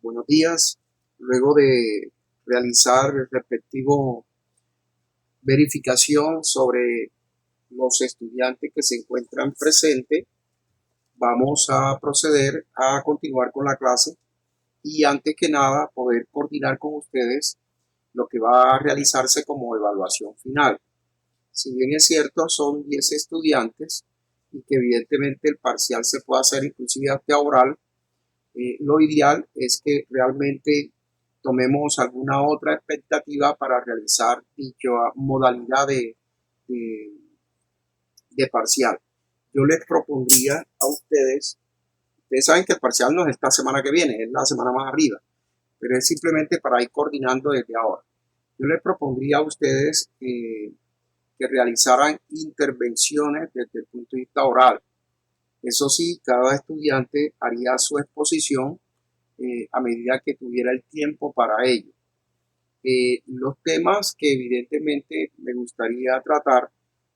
Buenos días. Luego de realizar el respectivo verificación sobre los estudiantes que se encuentran presentes, vamos a proceder a continuar con la clase y antes que nada poder coordinar con ustedes lo que va a realizarse como evaluación final. Si bien es cierto, son 10 estudiantes y que evidentemente el parcial se puede hacer inclusive hasta oral, lo ideal es que realmente tomemos alguna otra expectativa para realizar dicha modalidad de, de parcial. Yo les propondría a ustedes saben que el parcial no es esta semana que viene, es la semana más arriba, pero es simplemente para ir coordinando desde ahora. Yo les propondría a ustedes que realizaran intervenciones desde el punto de vista oral. Eso sí, cada estudiante haría su exposición a medida que tuviera el tiempo para ello. Los temas que evidentemente me gustaría tratar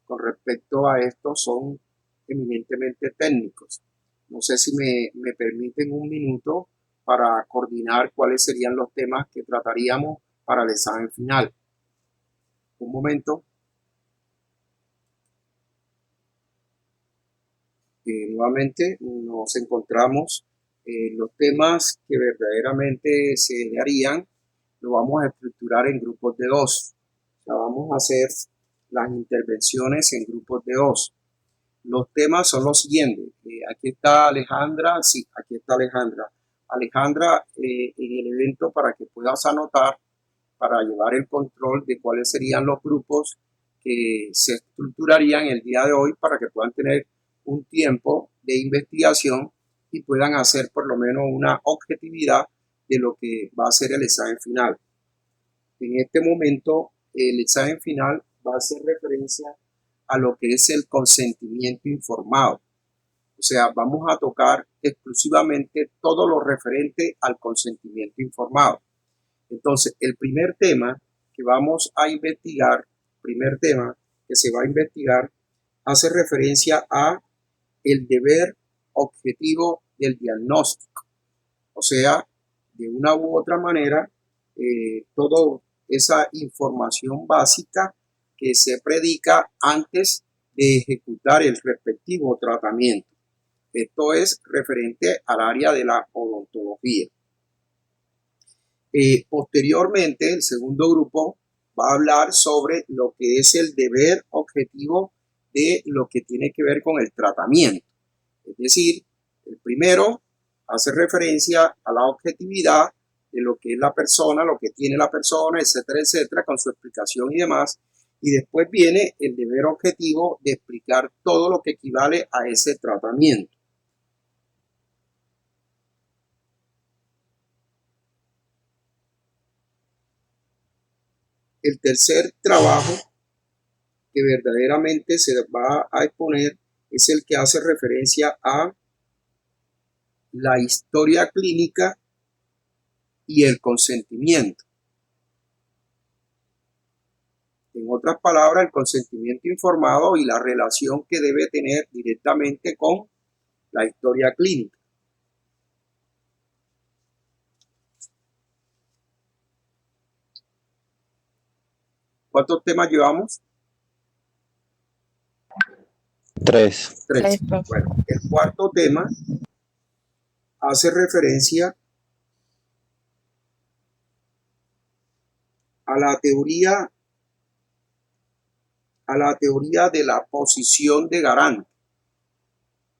con respecto a esto son eminentemente técnicos. No sé si me permiten un minuto para coordinar cuáles serían los temas que trataríamos para el examen final. Un momento. Nuevamente nos encontramos los temas que verdaderamente se harían, lo vamos a estructurar en grupos de dos. O sea, vamos a hacer las intervenciones en grupos de dos. Los temas son los siguientes. Aquí está Alejandra. Sí, aquí está Alejandra. Alejandra, en el evento para que puedas anotar, para llevar el control de cuáles serían los grupos que se estructurarían el día de hoy para que puedan tener un tiempo de investigación y puedan hacer por lo menos una objetividad de lo que va a ser el examen final. En este momento, el examen final va a hacer referencia a lo que es el consentimiento informado. O sea, vamos a tocar exclusivamente todo lo referente al consentimiento informado. Entonces, el primer tema que vamos a investigar, hace referencia a el deber objetivo del diagnóstico. O sea, de una u otra manera, toda esa información básica que se predica antes de ejecutar el respectivo tratamiento. Esto es referente al área de la odontología. Posteriormente, el segundo grupo va a hablar sobre lo que es el deber objetivo de lo que tiene que ver con el tratamiento. Es decir, el primero hace referencia a la objetividad de lo que es la persona, lo que tiene la persona, etcétera, etcétera, con su explicación y demás. Y después viene el deber objetivo de explicar todo lo que equivale a ese tratamiento. El tercer trabajo que verdaderamente se va a exponer es el que hace referencia a la historia clínica y el consentimiento. En otras palabras, el consentimiento informado y la relación que debe tener directamente con la historia clínica. ¿Cuántos temas llevamos? Tres. Bueno, el cuarto tema hace referencia a la teoría de la posición de garante.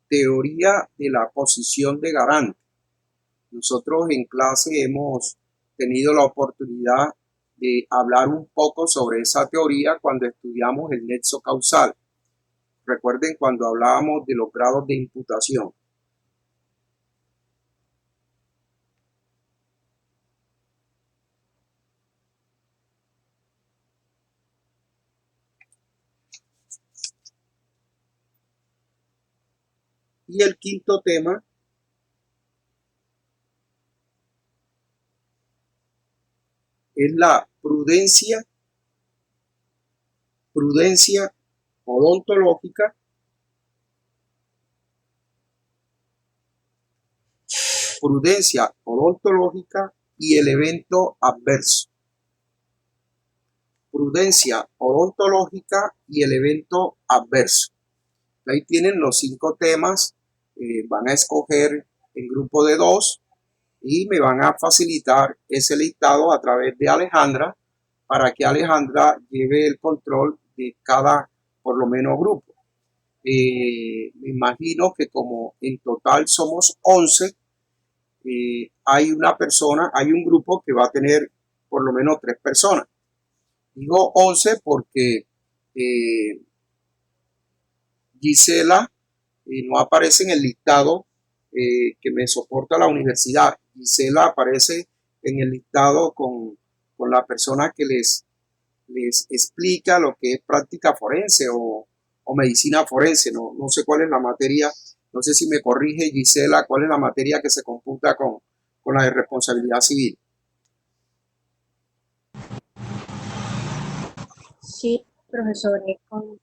Teoría de la posición de garante. Nosotros en clase hemos tenido la oportunidad de hablar un poco sobre esa teoría cuando estudiamos el nexo causal. Recuerden cuando hablábamos de los grados de imputación. Y el quinto tema es la prudencia odontológica prudencia odontológica y el evento adverso. Prudencia odontológica y el evento adverso. Ahí tienen los 5 temas. Van a escoger en grupo de 2 y me van a facilitar ese listado a través de Alejandra para que Alejandra lleve el control de cada, por lo menos, grupo. Me imagino que como en total somos 11, hay una persona, hay un grupo que va a tener por lo menos 3 personas. Digo 11 porque Gisela no aparece en el listado que me soporta la universidad. Gisela aparece en el listado con la persona que les explica lo que es práctica forense o medicina forense. No sé cuál es la materia, no sé si me corrige Gisela, cuál es la materia que se computa con la de responsabilidad civil. Sí, profesor, es con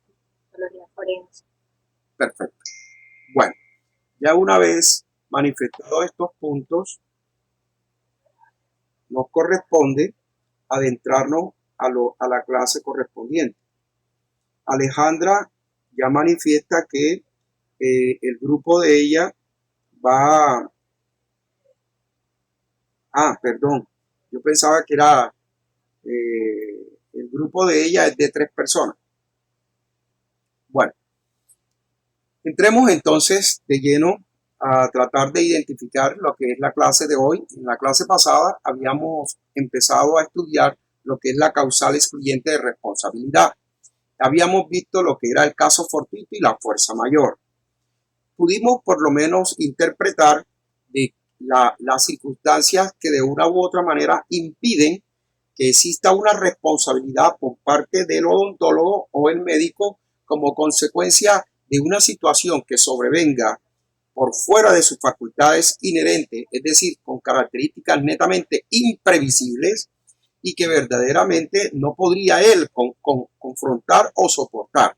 metodología forense. Perfecto. Bueno, ya una vez manifestados estos puntos, nos corresponde adentrarnos a la clase correspondiente. Alejandra ya manifiesta que el grupo de ella va... perdón, yo pensaba que era... el grupo de ella es de 3 personas. Bueno, entremos entonces de lleno a tratar de identificar lo que es la clase de hoy. En la clase pasada habíamos empezado a estudiar lo que es la causal excluyente de responsabilidad. Habíamos visto lo que era el caso fortuito y la fuerza mayor. Pudimos por lo menos interpretar de las circunstancias que de una u otra manera impiden que exista una responsabilidad por parte del odontólogo o el médico como consecuencia de una situación que sobrevenga por fuera de sus facultades inherentes, es decir, con características netamente imprevisibles y que verdaderamente no podría él confrontar o soportar.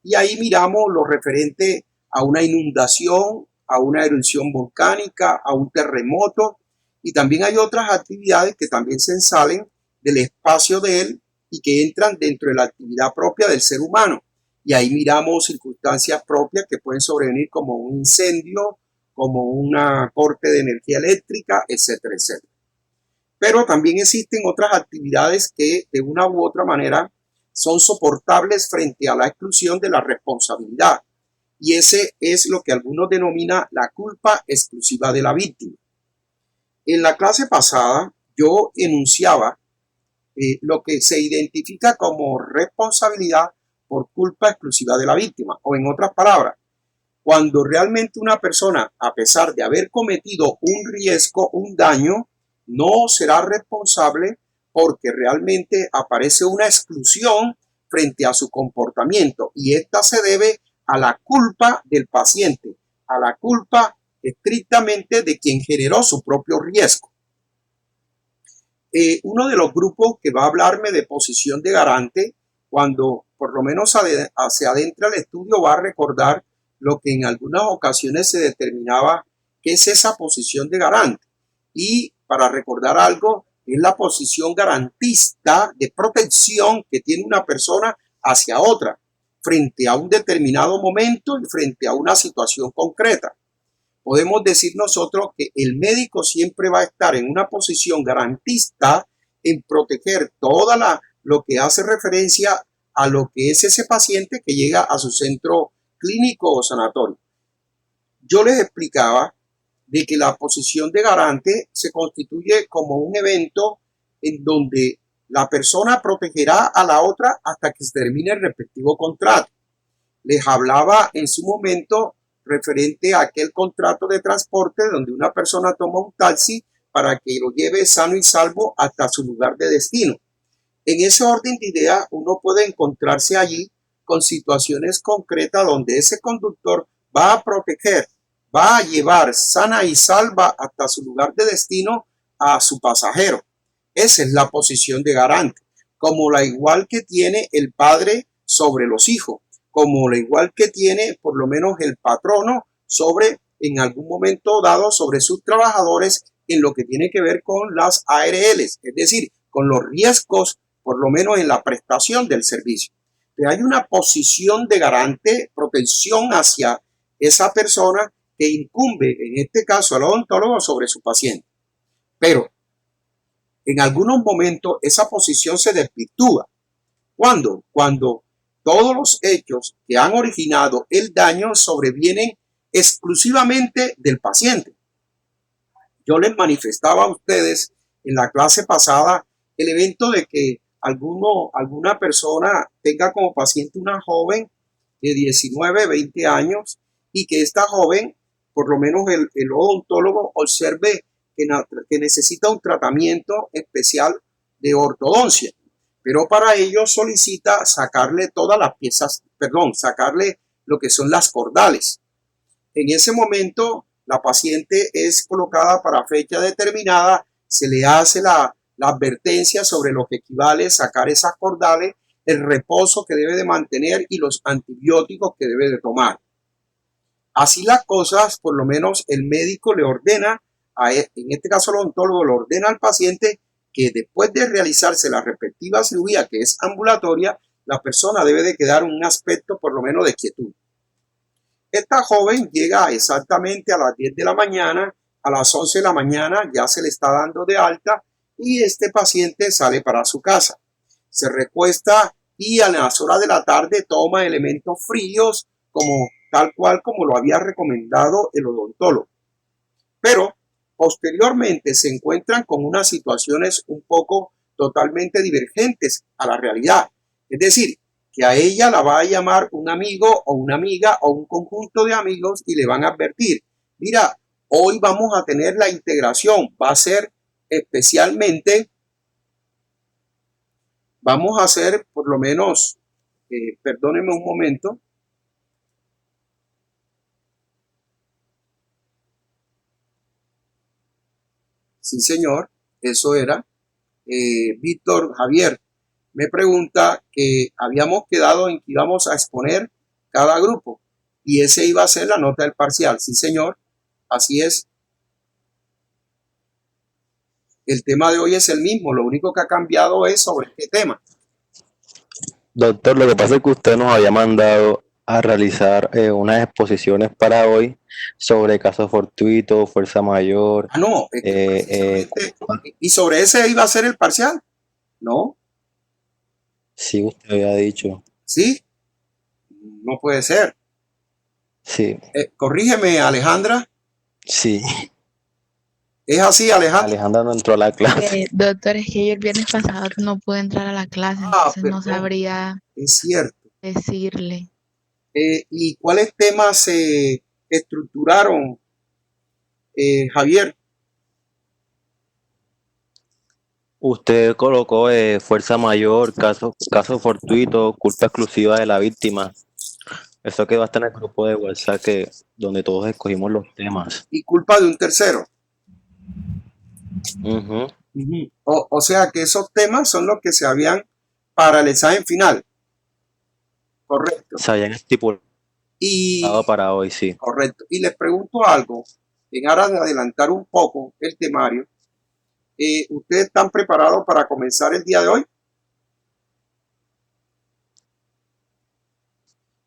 Y ahí miramos lo referente a una inundación, a una erupción volcánica, a un terremoto, y también hay otras actividades que también se salen del espacio de él y que entran dentro de la actividad propia del ser humano. Y ahí miramos circunstancias propias que pueden sobrevenir como un incendio, como una corte de energía eléctrica, etcétera, etcétera. Pero también existen otras actividades que de una u otra manera son soportables frente a la exclusión de la responsabilidad. Y ese es lo que algunos denominan la culpa exclusiva de la víctima. En la clase pasada yo enunciaba lo que se identifica como responsabilidad por culpa exclusiva de la víctima, o en otras palabras, cuando realmente una persona, a pesar de haber cometido un riesgo, un daño, no será responsable porque realmente aparece una exclusión frente a su comportamiento y esta se debe a la culpa del paciente, a la culpa estrictamente de quien generó su propio riesgo. Uno de los grupos que va a hablarme de posición de garante, cuando por lo menos se adentra al estudio, va a recordar lo que en algunas ocasiones se determinaba que es esa posición de garante. Y para recordar algo, es la posición garantista de protección que tiene una persona hacia otra, frente a un determinado momento y frente a una situación concreta. Podemos decir nosotros que el médico siempre va a estar en una posición garantista en proteger toda lo que hace referencia a lo que es ese paciente que llega a su centro clínico o sanatorio. Yo les explicaba de que la posición de garante se constituye como un evento en donde la persona protegerá a la otra hasta que se termine el respectivo contrato. Les hablaba en su momento referente a aquel contrato de transporte donde una persona toma un taxi para que lo lleve sano y salvo hasta su lugar de destino. En ese orden de ideas, uno puede encontrarse allí con situaciones concretas donde ese conductor va a proteger, va a llevar sana y salva hasta su lugar de destino a su pasajero. Esa es la posición de garante, como la igual que tiene el padre sobre los hijos, como la igual que tiene por lo menos el patrono sobre en algún momento dado sobre sus trabajadores en lo que tiene que ver con las ARLs, es decir, con los riesgos, por lo menos en la prestación del servicio. Pero hay una posición de garante, protección hacia esa persona que incumbe, en este caso al odontólogo, sobre su paciente. Pero en algunos momentos esa posición se desvirtúa. ¿Cuándo? Cuando todos los hechos que han originado el daño sobrevienen exclusivamente del paciente. Yo les manifestaba a ustedes en la clase pasada el evento de que alguna persona tenga como paciente una joven de 19, 20 años y que esta joven, por lo menos el odontólogo, observe que necesita un tratamiento especial de ortodoncia, pero para ello solicita sacarle todas las piezas, perdón, sacarle lo que son las cordales. En ese momento, la paciente es colocada para fecha determinada, se le hace la advertencia sobre lo que equivale a sacar esas cordales, el reposo que debe de mantener y los antibióticos que debe de tomar. Así las cosas, por lo menos el médico le ordena, en este caso el odontólogo le ordena al paciente que después de realizarse la respectiva cirugía, que es ambulatoria, la persona debe de quedar un aspecto por lo menos de quietud. Esta joven llega exactamente a las 10 de la mañana, a las 11 de la mañana ya se le está dando de alta y este paciente sale para su casa. Se recuesta y a las horas de la tarde toma elementos fríos como tal cual como lo había recomendado el odontólogo. Pero posteriormente se encuentran con unas situaciones un poco totalmente divergentes a la realidad. Es decir, que a ella la va a llamar un amigo o una amiga o un conjunto de amigos y le van a advertir, mira, hoy vamos a tener la integración, va a ser especialmente, vamos a hacer por lo menos, perdónenme un momento, sí señor, eso era, Víctor Javier me pregunta que habíamos quedado en que íbamos a exponer cada grupo y ese iba a ser la nota del parcial. Sí, señor, así es. El tema de hoy es el mismo, lo único que ha cambiado es sobre qué tema. Doctor, lo que pasa es que usted nos había mandado a realizar unas exposiciones para hoy sobre casos fortuitos, fuerza mayor. Ah, no, es que precisamente, y sobre ese iba a ser el parcial, ¿no? Sí, usted había dicho. Sí, no puede ser. Sí, Corrígeme, Alejandra. sí. ¿Es así, Alejandra? Alejandra no entró a la clase. Doctor, es que yo el viernes pasado no pude entrar a la clase, Ah, entonces no perdón, sabría es cierto. decirle. ¿Y cuáles temas se estructuraron, Javier? Usted colocó fuerza mayor, caso fortuito, culpa exclusiva de la víctima. Eso quedó hasta en el grupo de WhatsApp donde todos escogimos los temas. Y culpa de un tercero. Ujú. O sea que esos temas son los que se habían para el examen final. Correcto. Se habían estipulado Y para hoy, sí. correcto. Y les pregunto algo, en aras de adelantar un poco el temario. ¿Ustedes están preparados para comenzar el día de hoy?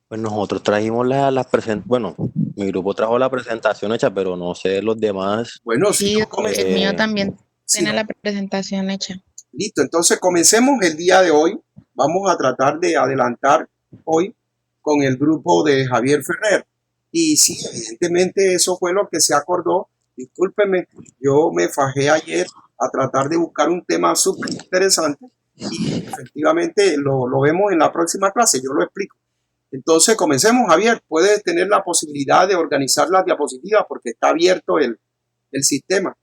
Pues nosotros trajimos las presentaciones, bueno, mi grupo trajo la presentación hecha, pero no sé los demás. Bueno, si Sí, no el mío Eh, también si tiene no- la presentación hecha. listo, entonces comencemos el día de hoy. Vamos a tratar de adelantar hoy con el grupo de Javier Ferrer. Y sí, evidentemente eso fue lo que se acordó. Discúlpeme, yo me fajé ayer a tratar de buscar un tema súper interesante y efectivamente lo vemos en la próxima clase, yo lo explico. Entonces, comencemos, Javier. Puedes tener la posibilidad de organizar las diapositivas porque está abierto el sistema.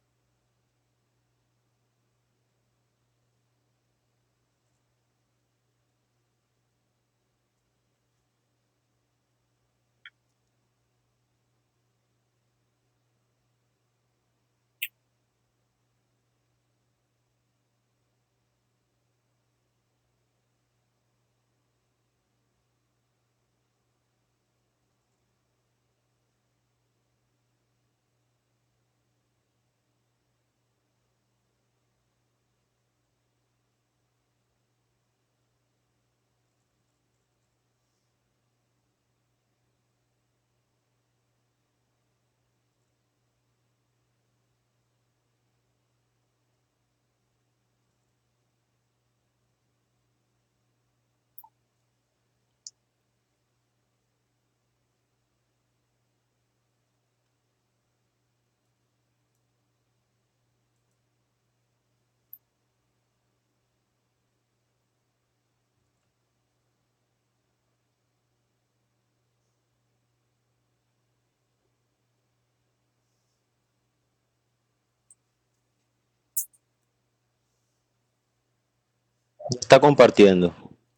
Está compartiendo.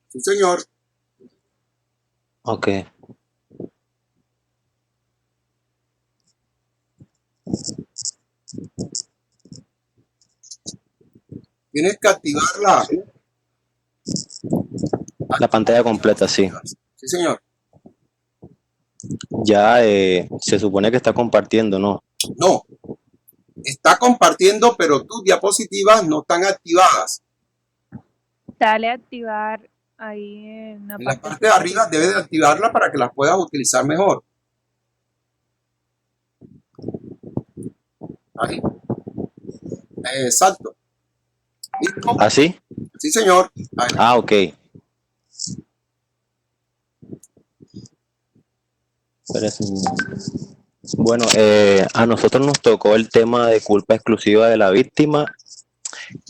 Sí, señor. Ok. Tienes que activarla. La pantalla completa, sí. Sí, señor. Ya se supone que está compartiendo, ¿no? No, está compartiendo, pero tus diapositivas no están activadas. Dale a activar ahí en la En la parte parte de arriba debes de activarla para que las puedas utilizar mejor. Ahí. Exacto. ¿Listo? ¿Así? Sí, señor. Ahí. Ah, ok. Espérate un momento. Bueno, a nosotros nos tocó el tema de culpa exclusiva de la víctima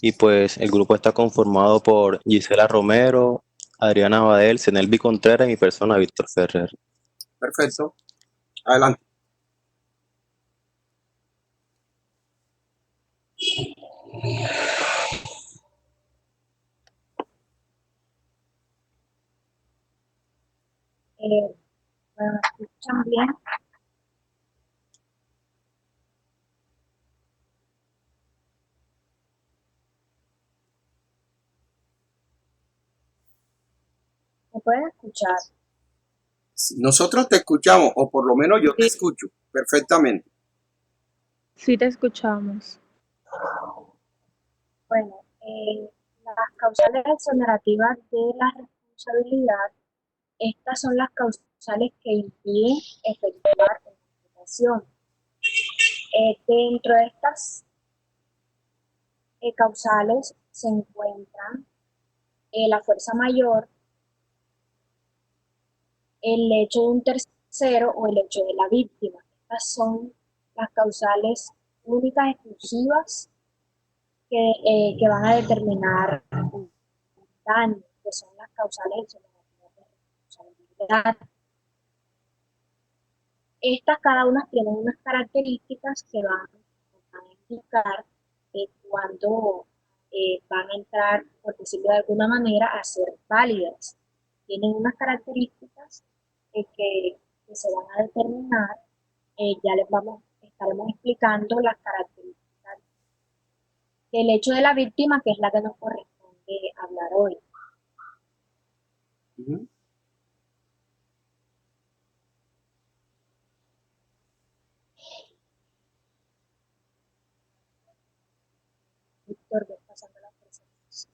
y pues el grupo está conformado por Gisela Romero, Adriana Badel, Zenelvi Contreras y mi persona, Víctor Ferrer. Perfecto. Adelante. Bueno, ¿me escuchan bien? ¿Me pueden escuchar? Si nosotros te escuchamos, o por lo menos yo te Sí, escucho perfectamente. sí te escuchamos. Bueno, las causales exonerativas de la responsabilidad, estas son las causales que impiden efectuar una imputación. Dentro de estas causales se encuentran la fuerza mayor, el hecho de un tercero o el hecho de la víctima. Estas son las causales únicas, exclusivas, que van a determinar un daño, que son las causales exonerativas de responsabilidad. Estas cada una tienen unas características que van a indicar cuándo van a entrar, por decirlo de alguna manera, a ser válidas. Tienen unas características que se van a determinar, ya estaremos explicando las características del hecho de la víctima, que es la que nos corresponde hablar hoy. Ujú. Víctor, ves pasando la presentación.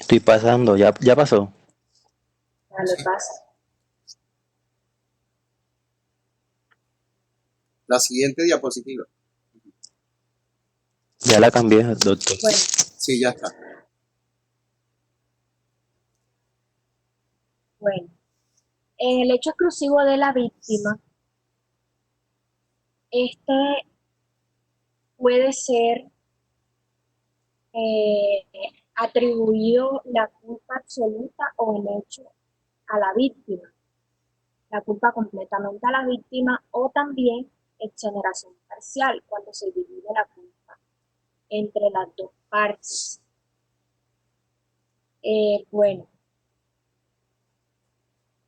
Estoy pasando, ya pasó. Dale, pasa. La siguiente diapositiva. Ya la cambié, doctor. Bueno, Sí, ya está. bueno. En el hecho exclusivo de la víctima, este puede ser eh, atribuido la culpa absoluta o el hecho a la víctima, la culpa completamente a la víctima, o también exoneración parcial, cuando se divide la culpa entre las dos partes. Bueno,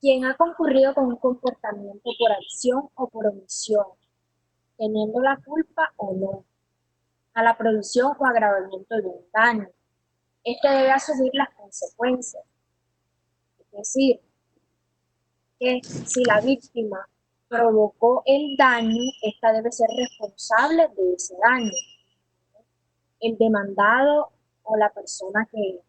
quien ha concurrido con un comportamiento por acción o por omisión, teniendo la culpa o no, a la producción o agravamiento de un daño, este debe asumir las consecuencias. Es decir, que si la víctima provocó el daño, esta debe ser responsable de ese daño. El demandado o la persona que,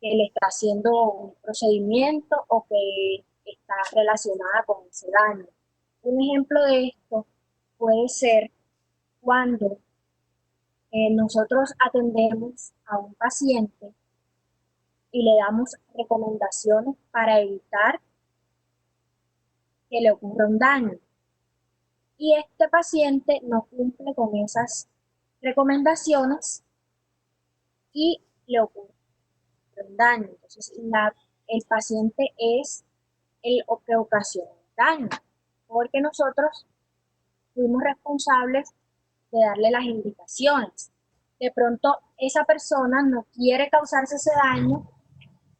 que le está haciendo un procedimiento o que está relacionada con ese daño. Un ejemplo de esto puede ser cuando nosotros atendemos a un paciente y le damos recomendaciones para evitar que le ocurra un daño. Y este paciente no cumple con esas recomendaciones y le ocurre un daño. Entonces, el paciente es el que ocasiona el daño. porque nosotros fuimos responsables de darle las indicaciones. De pronto esa persona no quiere causarse ese daño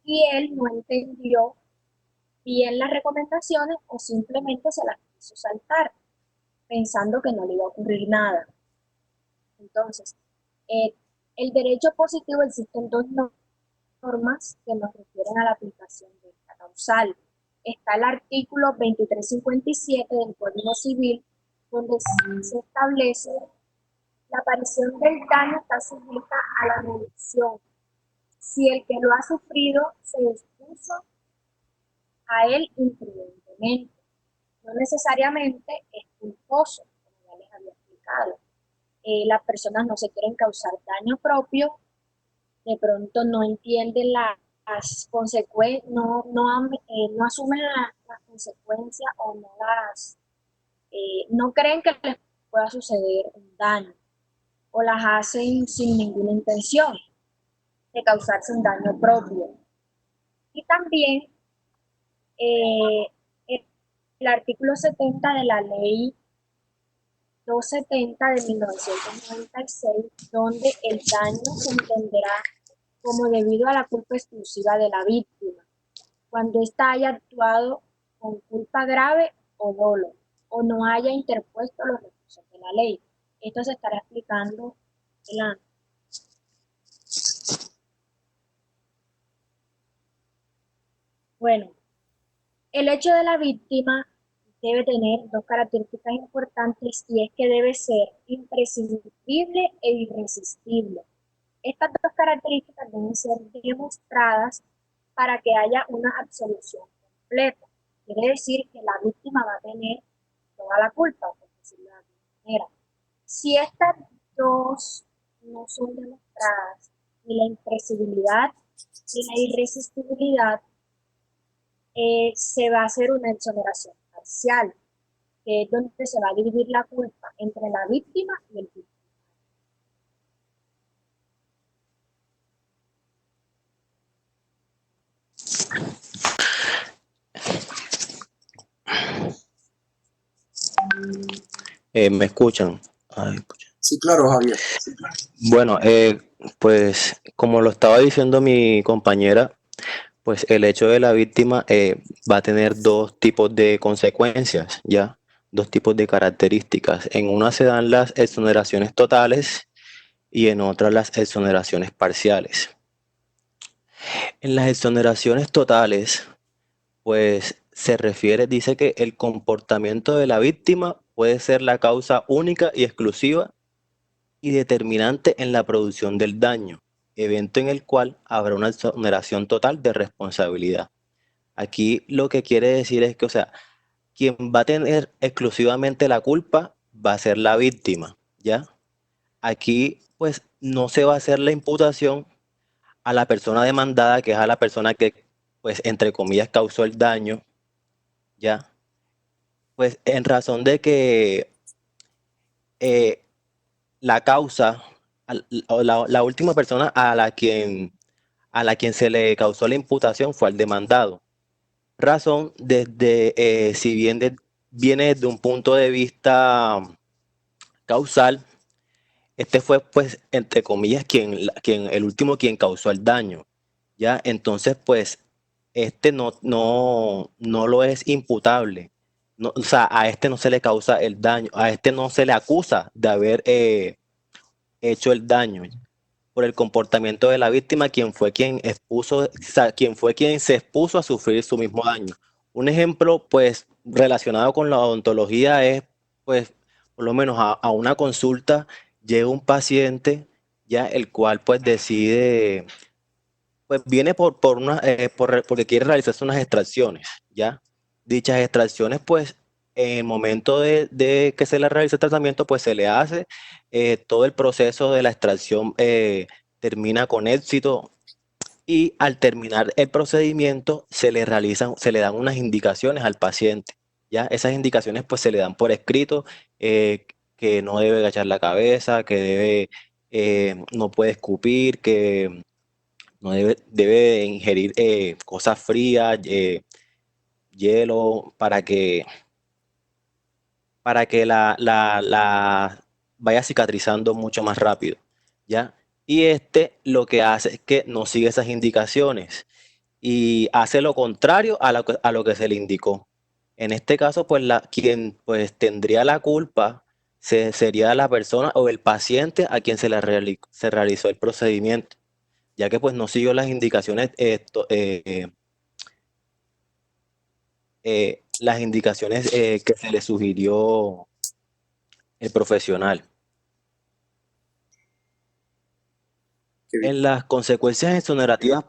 y él no entendió bien las recomendaciones o simplemente se las quiso saltar, pensando que no le iba a ocurrir nada. Entonces, eh, el derecho positivo existen dos normas que nos refieren a la aplicación de esta causal. Está el artículo 2357 del Código Civil, donde se establece la aparición del daño está sujeta a la reducción si el que lo ha sufrido se expuso a él imprudentemente. No necesariamente es culposo, como ya les había explicado. Las personas no se quieren causar daño propio, de pronto no entienden las consecuencias, no asumen las consecuencias o no creen que les pueda suceder un daño o las hacen sin ninguna intención de causarse un daño propio. Y también eh, el artículo 70 de la ley 270 de 1996, donde el daño se entenderá como debido a la culpa exclusiva de la víctima, cuando ésta haya actuado con culpa grave o dolo, o no haya interpuesto los recursos de la ley. Esto se estará explicando adelante. Bueno, el hecho de la víctima debe tener dos características importantes y es que debe ser imprescindible e irresistible. Estas dos características deben ser demostradas para que haya una absolución completa. Quiere decir que la víctima va a tener toda la culpa, por decirlo de alguna manera. Si estas dos no son demostradas, ni la imprescindibilidad ni la irresistibilidad, se va a hacer una exoneración parcial, que es donde se va a dividir la culpa entre la víctima y el victimario. ¿Me escuchan? Ay, pucha. Sí, claro, Javier. Bueno, pues como lo estaba diciendo mi compañera, pues el hecho de la víctima va a tener dos tipos de consecuencias, ¿ya? Dos tipos de características. En una se dan las exoneraciones totales y en otra las exoneraciones parciales. En las exoneraciones totales, pues se refiere, dice que el comportamiento de la víctima puede ser la causa única y exclusiva y determinante en la producción del daño, evento en el cual habrá una exoneración total de responsabilidad. Aquí lo que quiere decir es que, o sea, quien va a tener exclusivamente la culpa va a ser la víctima, ¿ya? Aquí, pues, no se va a hacer la imputación a la persona demandada, que es a la persona que, pues, entre comillas, causó el daño, ¿ya? Pues, en razón de que la causa, o la última persona a la quien se le causó la imputación fue al demandado. Razón desde, si bien viene desde un punto de vista causal, este fue, pues, entre comillas, el último quien causó el daño, ¿ya? Entonces, pues, este no lo es imputable. No, o sea, a este no se le causa el daño, a este no se le acusa de haber hecho el daño por el comportamiento de la víctima, quien fue quien se expuso a sufrir su mismo daño. Un ejemplo, pues, relacionado con la odontología es, pues, por lo menos a una consulta llega un paciente, ya el cual, pues, decide, pues, viene porque quiere realizarse unas extracciones, ya. Dichas extracciones, pues, en el momento de que se le realiza el tratamiento, pues se le hace todo el proceso de la extracción, termina con éxito y al terminar el procedimiento se le dan unas indicaciones al paciente. Ya esas indicaciones, pues, se le dan por escrito, que no debe agachar la cabeza, que no puede escupir, que no debe ingerir cosas frías, hielo, para que para que la vaya cicatrizando mucho más rápido, ¿ya? Y lo que hace es que no sigue esas indicaciones y hace lo contrario a lo que se le indicó. En este caso, pues quien pues tendría la culpa sería la persona o el paciente a quien se realizó el procedimiento, ya que pues no siguió las indicaciones, que se le sugirió el profesional. Qué bien. En las consecuencias exonerativas,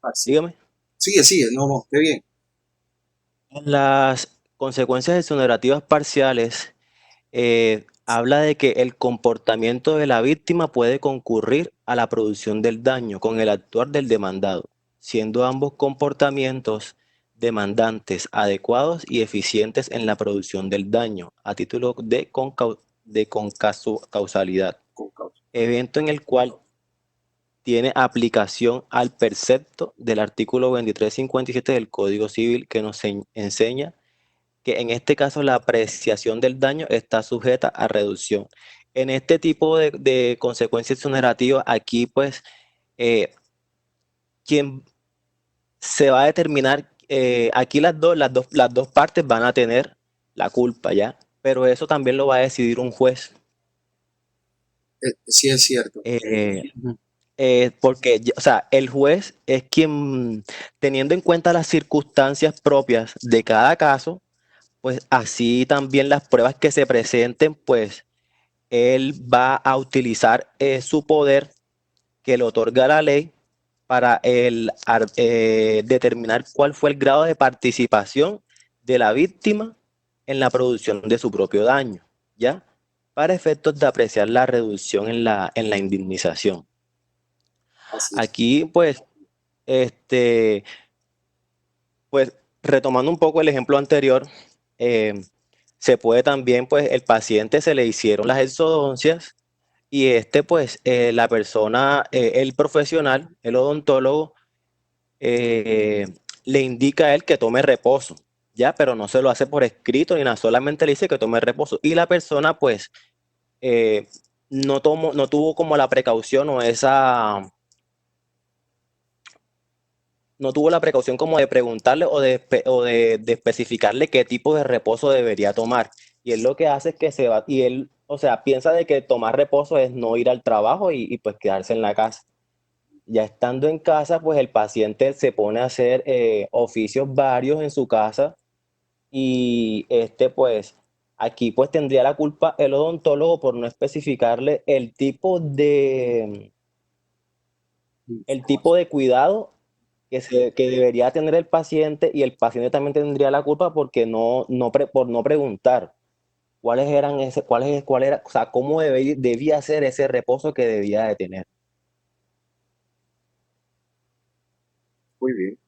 Así. dígame. Sigue, no, qué bien. En las consecuencias exonerativas parciales, habla de que el comportamiento de la víctima puede concurrir a la producción del daño con el actuar del demandado, siendo ambos comportamientos demandantes adecuados y eficientes en la producción del daño, a título de causalidad, Con causa. evento en el cual tiene aplicación al precepto del artículo 2357 del Código Civil, que nos enseña que en este caso la apreciación del daño está sujeta a reducción. En este tipo de consecuencias exonerativas, aquí pues quien se va a determinar, aquí las dos partes van a tener la culpa, ¿ya? Pero eso también lo va a decidir un juez. Sí, es cierto. Porque, o sea, el juez es quien, teniendo en cuenta las circunstancias propias de cada caso, pues así también las pruebas que se presenten, pues él va a utilizar su poder que le otorga la ley para determinar cuál fue el grado de participación de la víctima en la producción de su propio daño, ¿ya? Para efectos de apreciar la reducción en la indemnización. Así es. Aquí, este, pues, retomando un poco el ejemplo anterior, se puede también, pues, el paciente se le hicieron las exodoncias y pues, la persona, el profesional, el odontólogo, eh, le indica a él que tome reposo, ¿ya? Pero no se lo hace por escrito ni nada, solamente le dice que tome reposo. Y la persona, pues, eh, no tuvo como la precaución no tuvo la precaución como de preguntarle de especificarle qué tipo de reposo debería tomar. Y él lo que hace es que se va, y él, o sea, piensa de que tomar reposo es no ir al trabajo pues quedarse en la casa. Ya estando en casa, pues el paciente se pone a hacer oficios varios en su casa y pues aquí pues tendría la culpa el odontólogo por no especificarle el tipo de cuidado que debería tener el paciente, y el paciente también tendría la culpa porque por no preguntar cuál era, o sea, cómo debía ser ese reposo que debía de tener. Muy bien.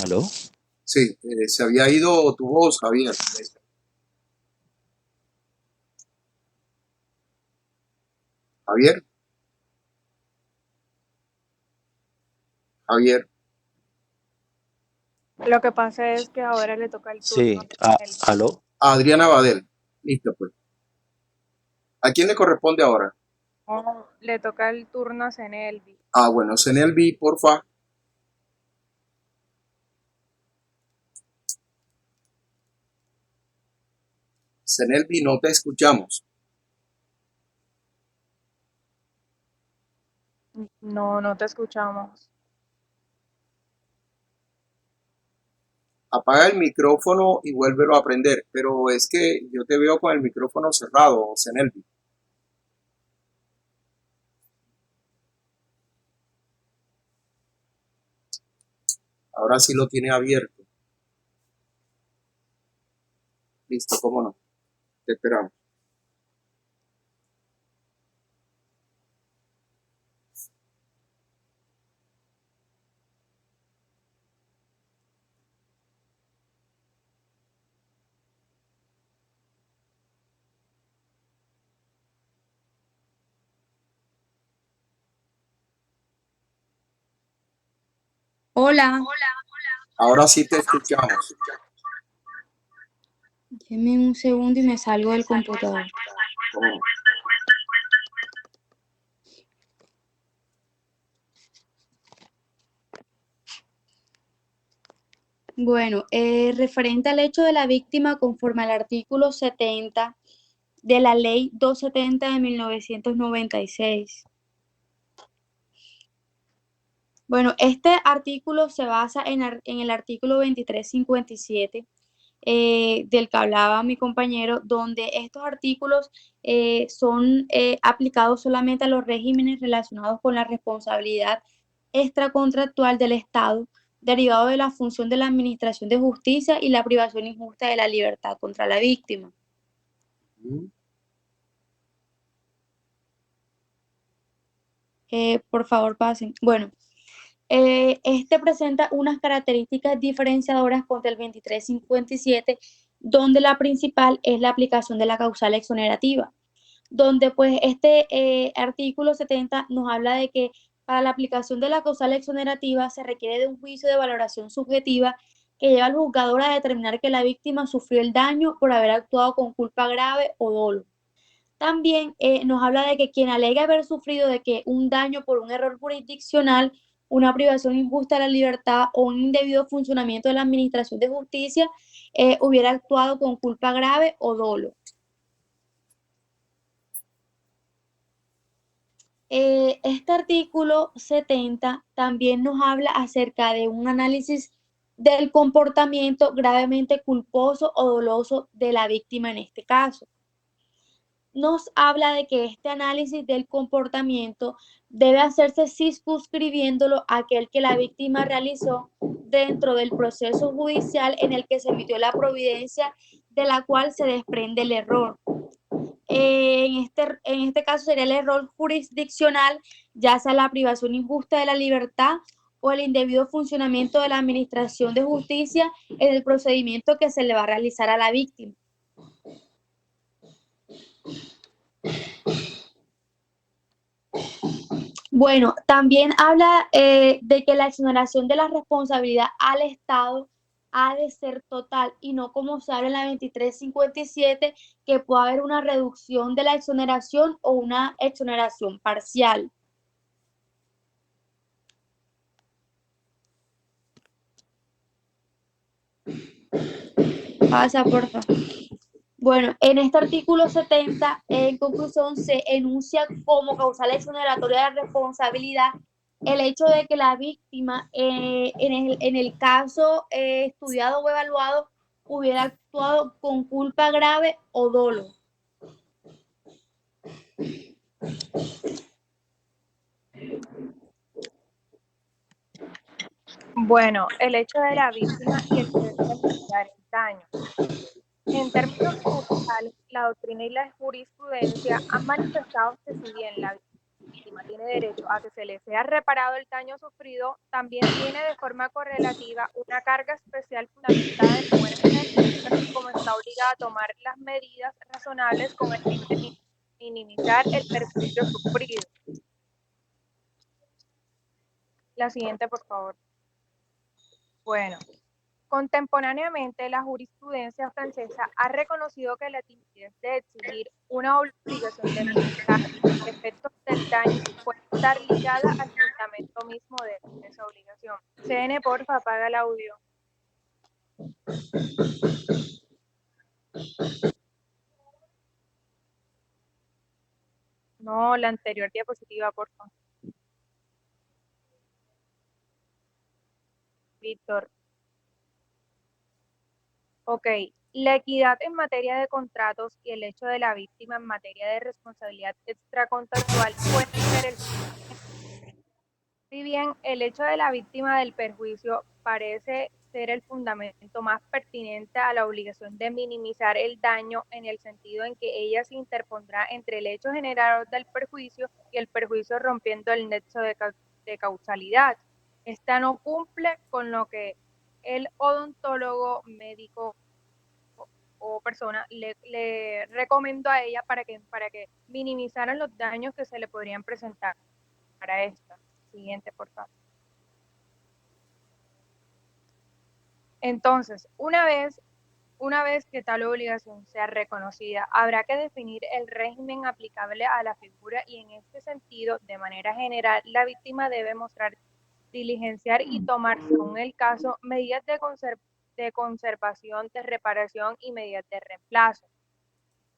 ¿Aló? Sí, se había ido tu voz, Javier. Javier, Javier. Lo que pasa es que ahora le toca el turno Sí, a él. ¿aló? Adriana Badel. Listo, pues. ¿A quién le corresponde ahora? No, le toca el turno a Zenelvi. Bueno, Senelvi, porfa. Senelvi, no te escuchamos. No, no te escuchamos. Apaga el micrófono y vuélvelo a prender. Pero es que yo te veo con el micrófono cerrado, Senelvi. Ahora sí lo tiene abierto. Listo, cómo no. Te esperamos. Hola, Ahora sí te escuchamos. denme un segundo y me salgo del computador. ¿Cómo no? Bueno, referente al hecho de la víctima conforme al artículo 70 de la Ley 270 de 1996. Bueno, este artículo se basa en el artículo 2357 del que hablaba mi compañero, donde estos artículos son aplicados solamente a los regímenes relacionados con la responsabilidad extracontractual del Estado, derivado de la función de la administración de justicia y la privación injusta de la libertad contra la víctima. Mm. Por favor, pasen. Bueno, este presenta unas características diferenciadoras contra el 2357, donde la principal es la aplicación de la causal exonerativa, donde pues este artículo 70 nos habla de que para la aplicación de la causal exonerativa se requiere de un juicio de valoración subjetiva que lleva al juzgador a determinar que la víctima sufrió el daño por haber actuado con culpa grave o dolo. También nos habla de que quien alegue haber sufrido de que un daño por un error jurisdiccional, una privación injusta de la libertad o un indebido funcionamiento de la administración de justicia hubiera actuado con culpa grave o dolo. Este artículo 70 también nos habla acerca de un análisis del comportamiento gravemente culposo o doloso de la víctima en este caso. Nos habla de que este análisis del comportamiento debe hacerse circunscribiéndolo a aquel que la víctima realizó dentro del proceso judicial en el que se emitió la providencia de la cual se desprende el error. En este caso sería el error jurisdiccional, ya sea la privación injusta de la libertad o el indebido funcionamiento de la administración de justicia en el procedimiento que se le va a realizar a la víctima. Bueno, también habla de que la exoneración de la responsabilidad al Estado ha de ser total y no como se habla en la 2357, que puede haber una reducción de la exoneración o una exoneración parcial. Pasa, por favor. Bueno, en este artículo 70, en conclusión, se enuncia como causal exoneratoria de responsabilidad el hecho de que la víctima, en el caso estudiado o evaluado, hubiera actuado con culpa grave o dolo. Bueno, el hecho de la víctima y el deber de remediar el daño. En términos generales, la doctrina y la jurisprudencia han manifestado que si bien la víctima tiene derecho a que se le sea reparado el daño sufrido, también tiene de forma correlativa una carga especial fundamentada en buena fe, así como está obligada a tomar las medidas razonables con el fin de minimizar el perjuicio sufrido. La siguiente, por favor. Bueno, contemporáneamente, la jurisprudencia francesa ha reconocido que la timidez de exigir una obligación de minimizar los efectos del daño puede estar ligada al fundamento mismo de esa obligación. CN, porfa, apaga el audio. No, la anterior diapositiva, porfa. Víctor. Ok, la equidad en materia de contratos y el hecho de la víctima en materia de responsabilidad extracontractual pueden ser el... Si bien el hecho de la víctima del perjuicio parece ser el fundamento más pertinente a la obligación de minimizar el daño, en el sentido en que ella se interpondrá entre el hecho generador del perjuicio y el perjuicio, rompiendo el nexo de causalidad. Esta no cumple con lo que el odontólogo, médico o persona le recomendó a ella para que minimizaran los daños que se le podrían presentar. Para esta siguiente, por favor. Entonces, una vez que tal obligación sea reconocida, habrá que definir el régimen aplicable a la figura, y en este sentido, de manera general, la víctima debe mostrar, diligenciar y tomar, según el caso, medidas de conservación, de reparación y medidas de reemplazo.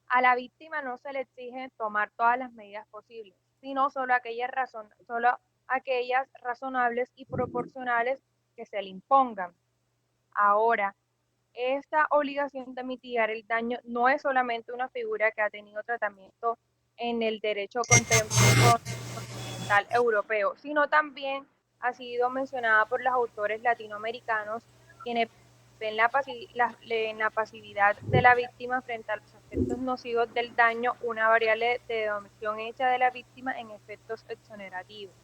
A la víctima no se le exige tomar todas las medidas posibles, sino solo aquellas razonables y proporcionales que se le impongan. Ahora, esta obligación de mitigar el daño no es solamente una figura que ha tenido tratamiento en el derecho continental europeo, sino también ha sido mencionada por los autores latinoamericanos, quienes ven la pasividad de la víctima frente a los efectos nocivos del daño una variable de denominación hecha de la víctima en efectos exonerativos.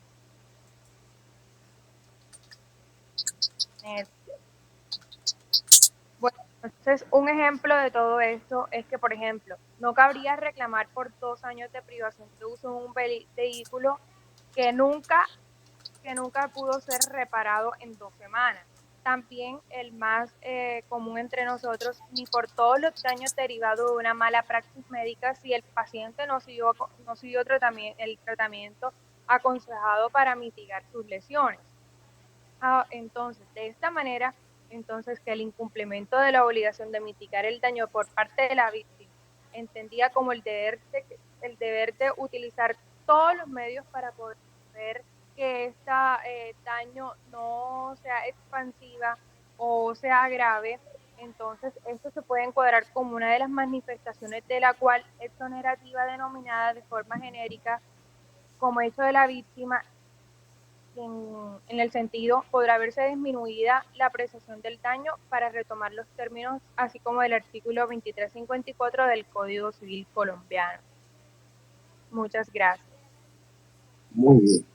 Bueno, entonces un ejemplo de todo esto es que, por ejemplo, no cabría reclamar por 2 años de privación de uso de un vehículo que nunca pudo ser reparado en 2 semanas. También el más común entre nosotros, ni por todos los daños derivados de una mala praxis médica, si el paciente no siguió el tratamiento aconsejado para mitigar sus lesiones. Entonces, de esta manera, que el incumplimiento de la obligación de mitigar el daño por parte de la víctima, entendida como el deber de utilizar todos los medios para poder que este daño no sea expansiva o sea grave, entonces esto se puede encuadrar como una de las manifestaciones de la cual exonerativa, denominada de forma genérica como hecho de la víctima. En el sentido, podrá verse disminuida la apreciación del daño, para retomar los términos, así como el artículo 2354 del Código Civil colombiano. Muchas gracias. Muy bien.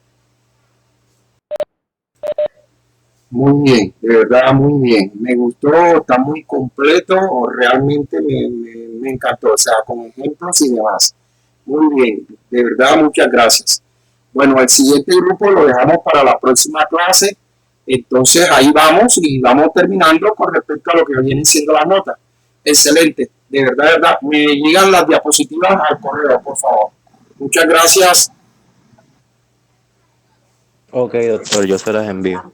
Muy bien, de verdad muy bien. Me gustó, está muy completo, realmente me encantó, o sea, con ejemplos y demás. Muy bien, de verdad muchas gracias. Bueno, el siguiente grupo lo dejamos para la próxima clase. Entonces ahí vamos y vamos terminando con respecto a lo que vienen siendo las notas. Excelente, de verdad, me llegan las diapositivas al correo, por favor. Muchas gracias. Ok, doctor, yo se las envío.